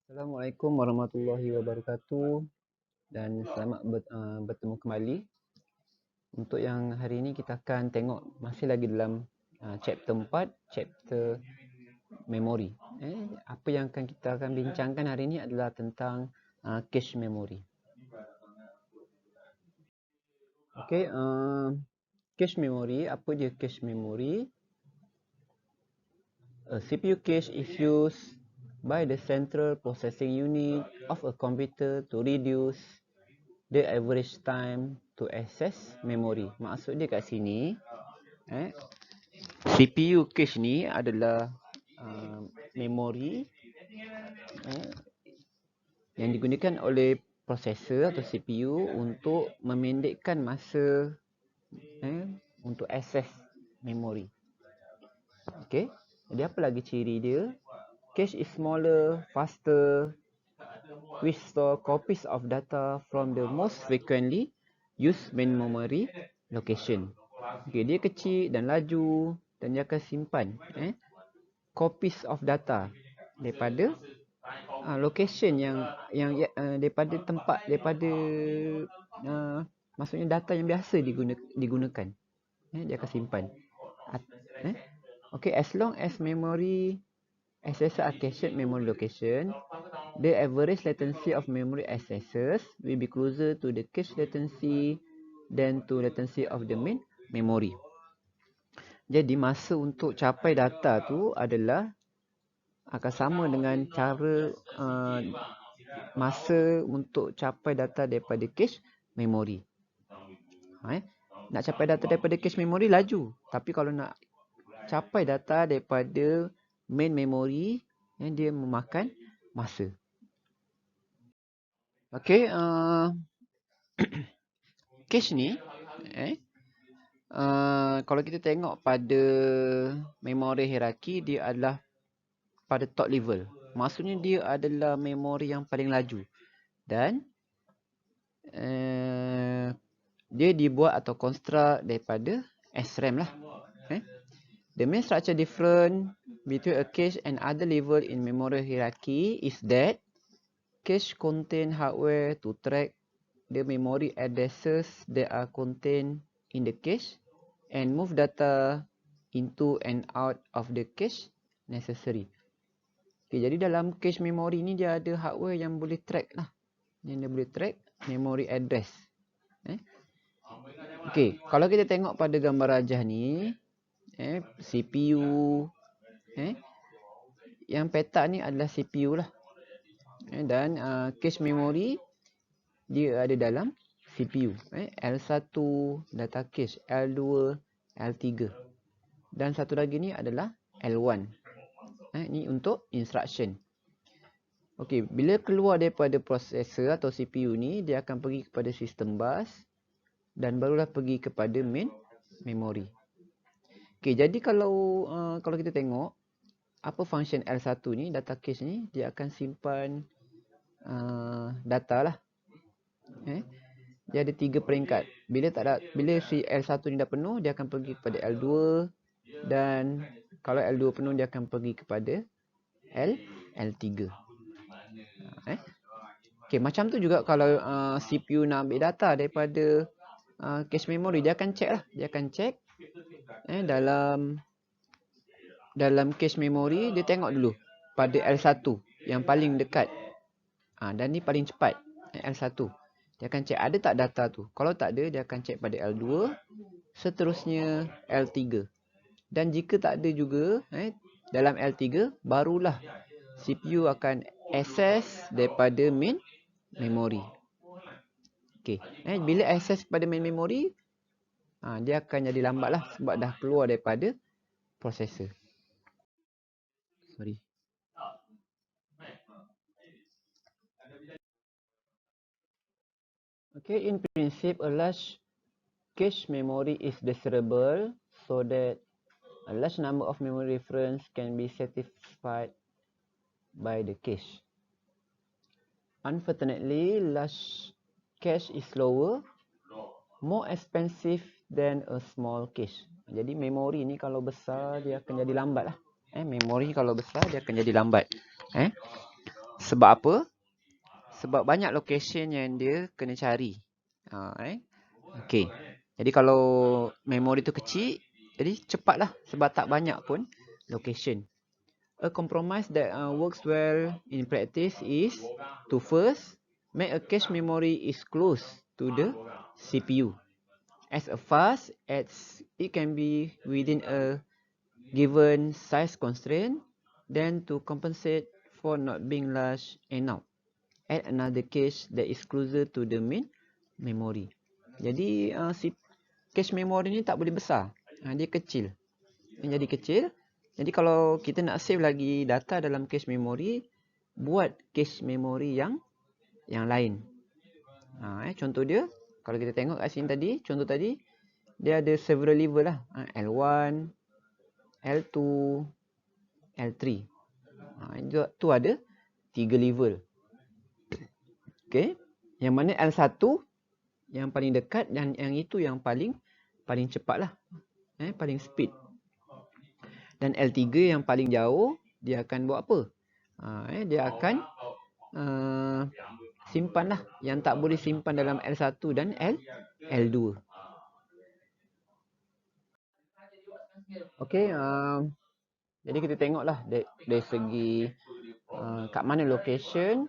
Assalamualaikum warahmatullahi wabarakatuh dan selamat bertemu kembali. Untuk yang hari ini kita akan tengok masih lagi dalam chapter 4, chapter memory. Apa yang kita akan bincangkan hari ini adalah tentang cache memory. Okey, cache memory, apa dia cache memory? A CPU cache is used by the central processing unit of a computer to reduce the average time to access memory. Maksud dia kat sini, CPU cache ni adalah memori yang digunakan oleh processor atau CPU untuk memendekkan masa untuk access memori. Okey. Jadi apa lagi ciri dia? Cache is smaller, faster, which store copies of data from the most frequently used main memory location. Okey, dia kecil dan laju dan dia akan simpan copies of data daripada location yang daripada tempat maksudnya data yang biasa digunakan. Dia akan simpan. Okay, as long as memory accessor are cached memory location, the average latency of memory accessors will be closer to the cache latency than to latency of the main memory. Jadi masa untuk capai data tu adalah akan sama dengan cara masa untuk capai data daripada cache memory. Nak capai data daripada cache memory laju, tapi kalau nak capai data daripada main memory, dia memakan masa. Okey, cache ni kalau kita tengok pada memori hierarki, dia adalah pada top level. Maksudnya dia adalah memori yang paling laju. Dan dia dibuat atau construct daripada SRAM lah. The main structure difference between a cache and other level in memory hierarchy is that cache contain hardware to track the memory addresses that are contained in the cache and move data into and out of the cache necessary. Okay, jadi dalam cache memory ni dia ada hardware yang boleh track lah. Yang dia boleh track memory address. Okay, kalau kita tengok pada gambar rajah ni, CPU, yang petak ni adalah CPU lah. Dan cache memory dia ada dalam CPU. L1 data cache, L2, L3. Dan satu lagi ni adalah L1. Ni untuk instruction. Okey, bila keluar daripada processor atau CPU ni, dia akan pergi kepada system bus dan barulah pergi kepada main memory. Okey, jadi kalau kita tengok apa function L1 ni, data cache ni, dia akan simpan data lah. Dia ada 3 peringkat. Bila si L1 ni dah penuh, dia akan pergi kepada L2 dan kalau L2 penuh dia akan pergi kepada L3. Okey, macam tu juga kalau CPU nak ambil data daripada cache memory, dia akan check lah. Dia akan check dalam cache memory, dia tengok dulu pada L1 yang paling dekat. Dan ni paling cepat, L1. Dia akan check ada tak data tu. Kalau tak ada, dia akan check pada L2, seterusnya L3. Dan jika tak ada juga dalam L3, barulah CPU akan access daripada main memory. Okey, bila access pada main memory, dia akan jadi lambat lah sebab dah keluar daripada processor. Sorry. Okay, in principle, a large cache memory is desirable so that a large number of memory reference can be satisfied by the cache. Unfortunately, large cache is slower, more expensive than a small cache. Jadi memori ni kalau besar dia akan jadi lambat lah. Memori kalau besar dia akan jadi lambat. Sebab apa? Sebab banyak location yang dia kena cari. Okey. Jadi kalau memori tu kecil, jadi cepatlah sebab tak banyak pun location. A compromise that works well in practice is to first make a cache memory is close to the CPU as fast as it can be within a given size constraint. Then to compensate for not being large enough, add another cache that is closer to the main memory. Jadi si cache memory ni tak boleh besar, dia kecil. Jadi kecil. Jadi kalau kita nak save lagi data dalam cache memory, buat cache memory yang lain. Contoh dia, kalau kita tengok kat sini tadi, contoh tadi, dia ada several level lah. L1, L2, L3. Tu ada 3 level. Okay. Yang mana L1 yang paling dekat dan yang itu yang paling cepat lah. Paling speed. Dan L3 yang paling jauh, dia akan buat apa? Dia akan simpan lah. Yang tak boleh simpan dalam L1 dan L2. Okey, jadi kita tengoklah dari segi kat mana location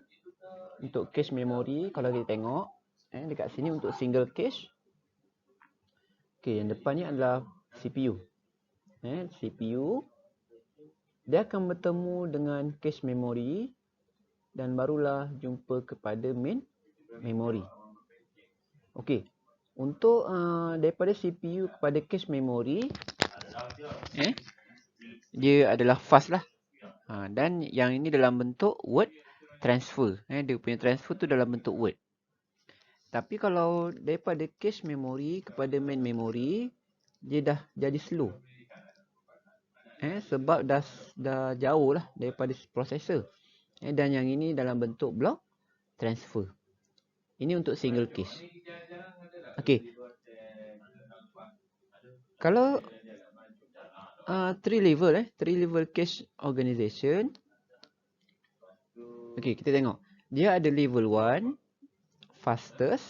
untuk cache memory. Kalau kita tengok dekat sini untuk single cache. Okey, yang depan ni adalah CPU. CPU dia akan bertemu dengan cache memory dan barulah jumpa kepada main memory. Okey. Untuk daripada CPU kepada cache memory, dia adalah fast lah. Dan yang ini dalam bentuk word transfer. Dia punya transfer tu dalam bentuk word. Tapi kalau daripada cache memory kepada main memory, dia dah jadi slow. Sebab dah jauh lah daripada processor. Dan yang ini dalam bentuk block transfer. Ini untuk single cache. Okey. Kalau 3 level cache organization. Okey, kita tengok. Dia ada level 1 fastest,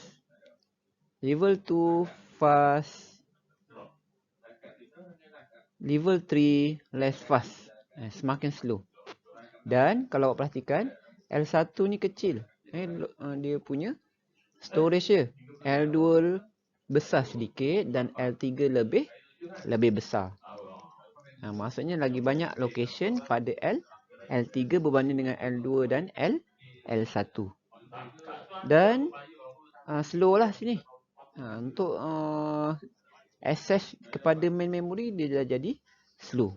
level 2 fast, level 3 less fast, semakin slow. Dan kalau awak perhatikan, L1 ni kecil. Dia punya storage dia. L2 besar sedikit dan L3 lebih besar. Maksudnya lagi banyak location pada L3 berbanding dengan L2 dan L1. Dan slow lah sini. Untuk access kepada main memory dia dah jadi slow.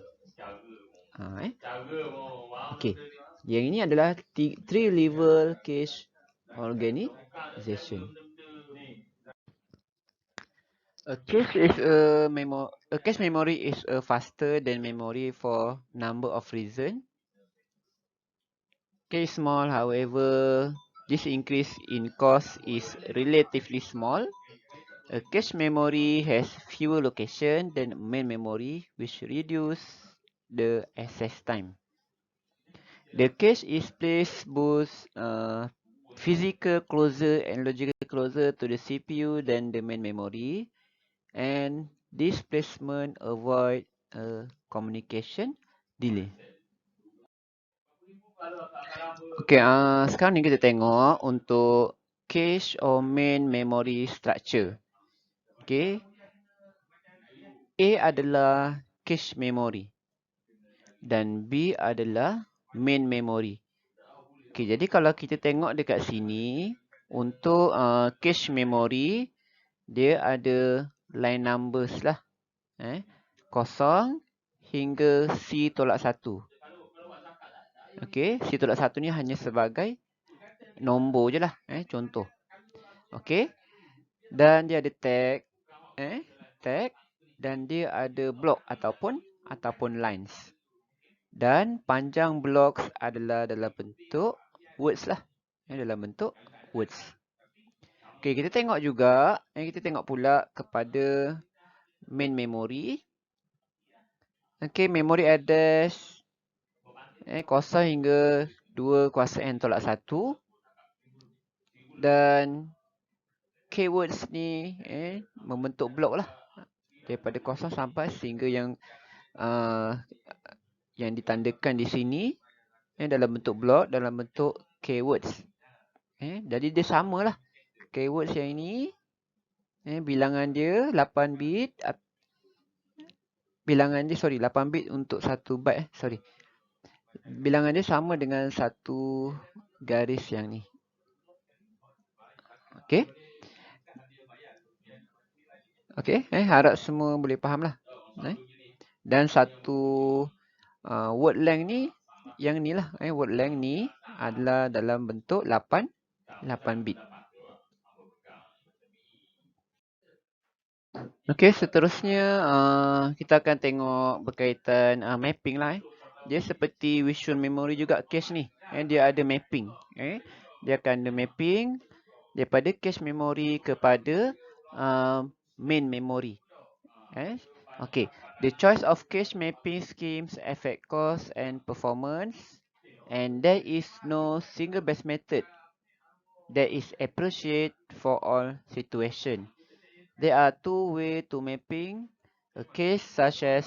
Okey. Yang ini adalah 3 level cache organization. A cache memory is faster than memory for number of reasons. Cache small, however, this increase in cost is relatively small. A cache memory has fewer locations than main memory, which reduce the access time. The cache is placed both physical closer and logical closer to the CPU than the main memory, and this placement avoid communication delay. Okay, sekarang ni kita tengok untuk cache or main memory structure. Okay, A adalah cache memory dan B adalah main memory. Okay, jadi kalau kita tengok dekat sini, untuk cache memory, dia ada line numbers lah. 0 hingga C-1. Okay, C-1 ni hanya sebagai nombor je lah. Contoh. Okay. Dan dia ada tag. Tag. Dan dia ada block ataupun lines. Dan panjang blocks adalah dalam bentuk words lah. Dalam bentuk words. Okay, kita tengok juga. Kita tengok pula kepada main memory. Okay, memory address 0 hingga 2 kuasa N tolak 1. Dan keywords ni membentuk blok lah. Daripada kosong sampai sehingga yang ditandakan di sini dalam bentuk blok, dalam bentuk keywords. Jadi dia samalah. Keywords yang ini bilangan dia 8 bit. Bilangan dia 8 bit untuk 1 byte Bilangan dia sama dengan satu garis yang ni. Okey. Okey, harap semua boleh faham lah. Dan satu word length ni, yang ni lah. Word length ni adalah dalam bentuk 8 bit. Okey, seterusnya kita akan tengok berkaitan mapping lah. Dia seperti visual memory juga cache ni. Dia ada mapping. Dia akan ada mapping daripada cache memory kepada main memory. Okay. The choice of cache mapping schemes affect cost and performance, and there is no single best method that is appropriate for all situations. There are two ways to mapping a cache, such as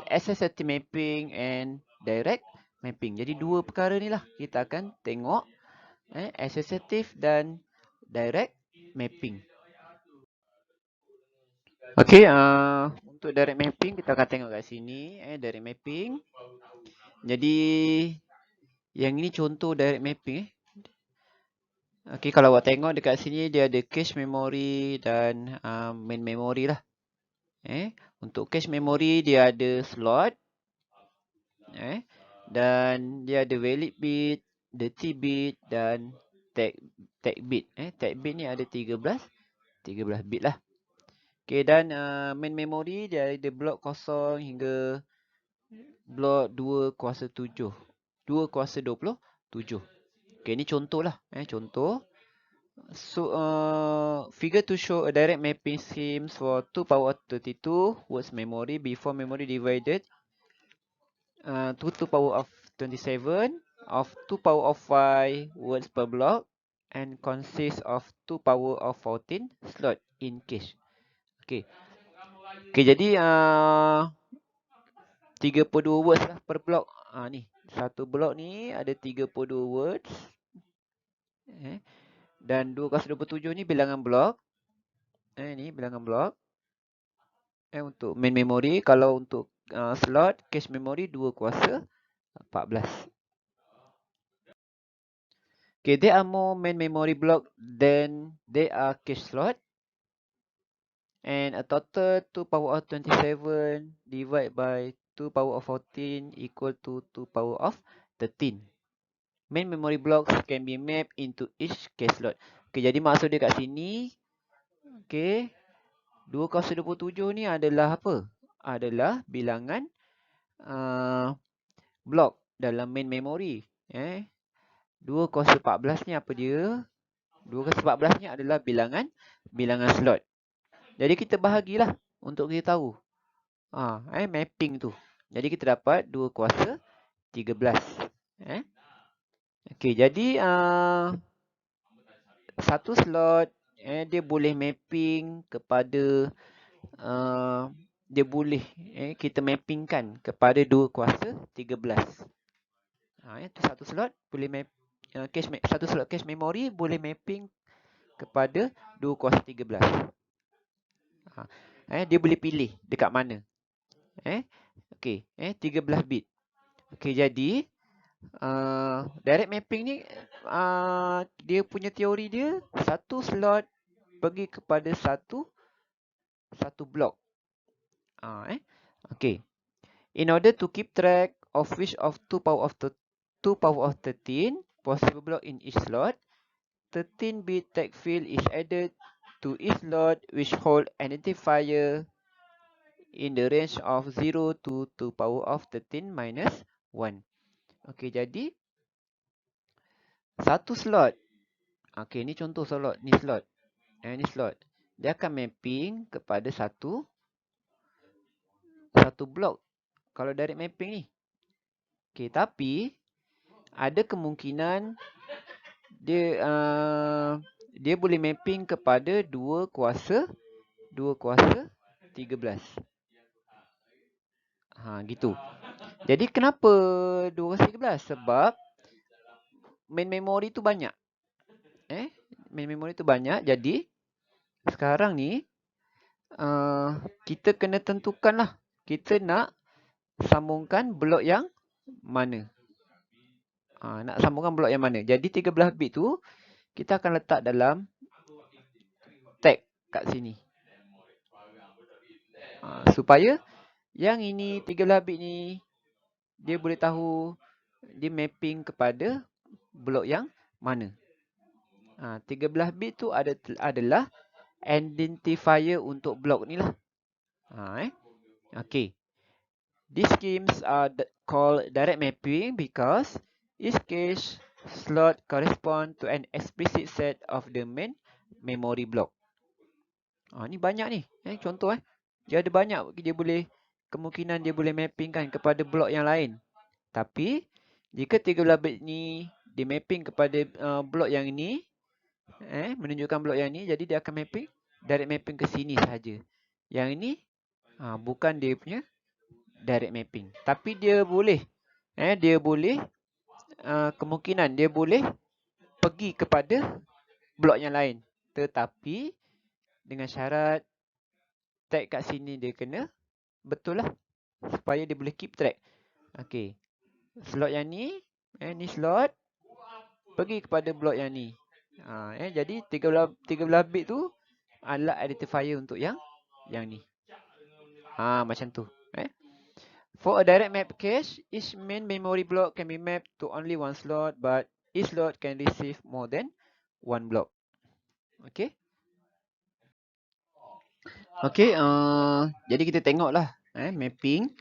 associative mapping and direct mapping. Jadi dua perkara ni lah kita akan tengok, associative dan direct mapping. Okey, untuk direct mapping kita akan tengok kat sini, direct mapping. Jadi yang ini contoh direct mapping. Okey, kalau awak tengok dekat sini dia ada cache memory dan main memory lah. Untuk cache memory dia ada slot, dan dia ada valid bit, dirty bit dan tag bit. Tag bit ni ada 13 bit lah. Okay, dan main memory dia ada blok kosong hingga blok 2 kuasa 7. 2 kuasa 27. Okay, ni contoh lah. Contoh. So, figure to show a direct mapping scheme for 2 power 32 words memory before memory divided to 2 power of 27 of 2 power of 5 words per block and consists of 2 power of 14 slot in cache. Okay. Okay, jadi 32 words lah per blok. Ni, satu blok ni ada 32 words. Dan 2 kuasa 27 ni bilangan blok. Ni bilangan blok. Untuk main memory, kalau untuk slot cache memory 2 kuasa 14. Okay, there are more main memory block than there are cache slot. And a total 2 power of 27 divided by 2 power of 14 equal to 2 power of 13. Main memory blocks can be mapped into each cache slot. Okay, jadi maksud dia kat sini, okay, 2 kuasa 27 ni adalah apa? Adalah bilangan blok dalam main memory. 2 kuasa 14 ni apa dia? 2 kuasa 14 ni adalah bilangan slot. Jadi kita bahagilah untuk kita tahu mapping tu. Jadi kita dapat 2 kuasa 13. Okey, jadi satu slot dia boleh mapping kepada dia boleh kita mappingkan kepada 2 kuasa 13. Itu satu slot boleh map satu slot cache memory boleh mapping kepada 2 kuasa 13. Dia boleh pilih dekat mana. Okey, 13 bit. Okey, jadi direct mapping ni dia punya teori dia satu slot pergi kepada satu blok. Okey. In order to keep track of which of 2 power of 13 possible block in each slot, 13 bit tag field is added to each slot which hold identifier in the range of 0 to 2 power of 13 minus 1. Okey, jadi satu slot. Okey, ni contoh slot, ni slot. Ni slot. Dia akan mapping kepada satu blok kalau direct mapping ni. Okey, tapi ada kemungkinan dia boleh mapping kepada 2 kuasa 13. Gitu. Jadi kenapa 2 kuasa 13? Sebab main memory tu banyak. Main memory tu banyak. Jadi sekarang ni kita kena tentukan lah. Kita nak sambungkan blok yang mana. Nak sambungkan blok yang mana. Jadi 13 bit tu kita akan letak dalam tag kat sini. Supaya yang ini 13 bit ni dia boleh tahu dia mapping kepada blok yang mana. 13 bit tu adalah identifier untuk blok ni lah. Okay. These schemes are called direct mapping because each cache slot correspond to an explicit set of the main memory block. Ni banyak ni. Contoh dia ada banyak kemungkinan dia boleh mappingkan kepada blok yang lain. Tapi jika 13 bit ni dia mapping kepada blok yang ini, menunjukkan blok yang ini, jadi dia akan mapping direct mapping ke sini saja. Yang ini bukan dia punya direct mapping. Tapi dia boleh kemungkinan dia boleh pergi kepada blok yang lain. Tetapi dengan syarat tag kat sini dia kena betul lah. Supaya dia boleh keep track. Okay. Slot yang ni, ni slot pergi kepada blok yang ni. Jadi 13 bit tu adalah identifier untuk yang ni. Macam tu. For a direct map cache, each main memory block can be mapped to only one slot, but each slot can receive more than one block. Okay. Okay. Jadi kita tengoklah mapping.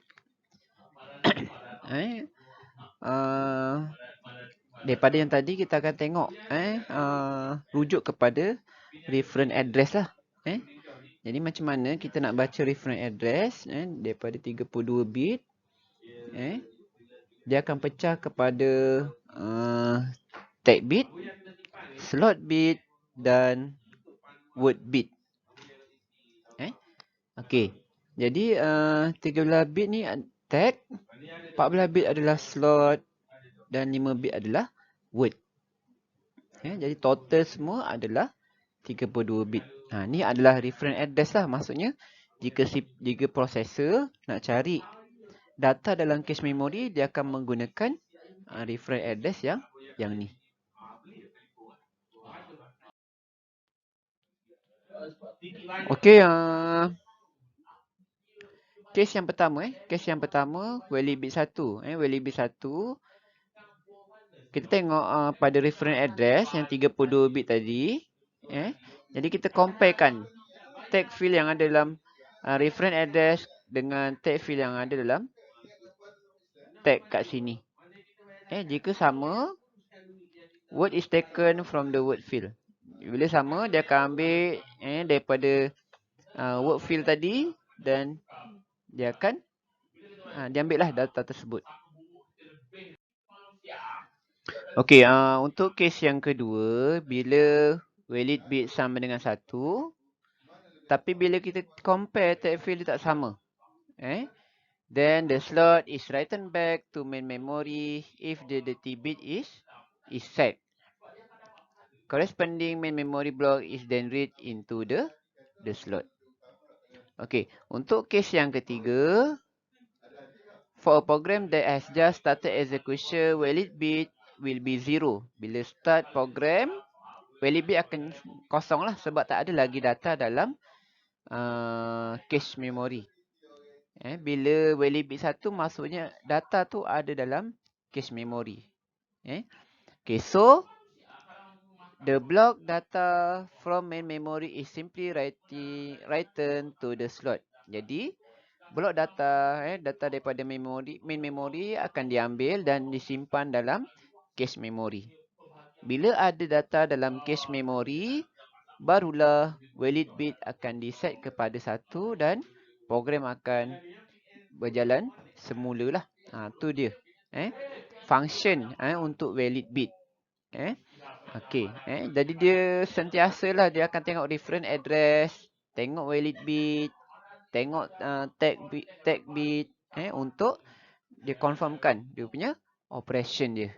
Daripada yang tadi kita akan tengok rujuk kepada reference address lah. Jadi macam mana kita nak baca reference address daripada 32 bit. Dia akan pecah kepada tag bit, slot bit dan word bit. Okay. Jadi 13 bit ni tag, 14 bit adalah slot dan 5 bit adalah word. Jadi total semua adalah 32 bit. Ni adalah reference address lah. Maksudnya jika processor nak cari data dalam cache memory, dia akan menggunakan reference address yang ni. Okey, case yang pertama value bit 1. Value bit 1 kita tengok pada reference address yang 32 bit tadi. Jadi kita comparekan tag field yang ada dalam reference address dengan tag field yang ada dalam tag kat sini. Jika sama, word is taken from the word field. Bila sama, dia akan ambil daripada word field tadi dan dia akan diambil lah data tersebut. Okey, untuk case yang kedua, bila valid bit sama dengan 1, tapi bila kita compare tag field dia tak sama. Then the slot is written back to main memory if the dirty bit is set. Corresponding main memory block is then read into the slot. Okay, untuk case yang ketiga, for a program that has just started execution, valid bit will be 0. Bila start program, valid bit akan kosong lah sebab tak ada lagi data dalam cache memory. Bila valid bit 1, maksudnya data tu ada dalam cache memory. Okay, so the block data from main memory is simply written to the slot. Jadi blok data data daripada main memory akan diambil dan disimpan dalam cache memory. Bila ada data dalam cache memory, barulah valid bit akan diset kepada 1 dan program akan berjalan semula lah. Tu dia. function untuk valid bit. Okey, jadi dia sentiasalah dia akan tengok different address, tengok valid bit, tengok tag bit untuk dia confirmkan dia punya operation dia.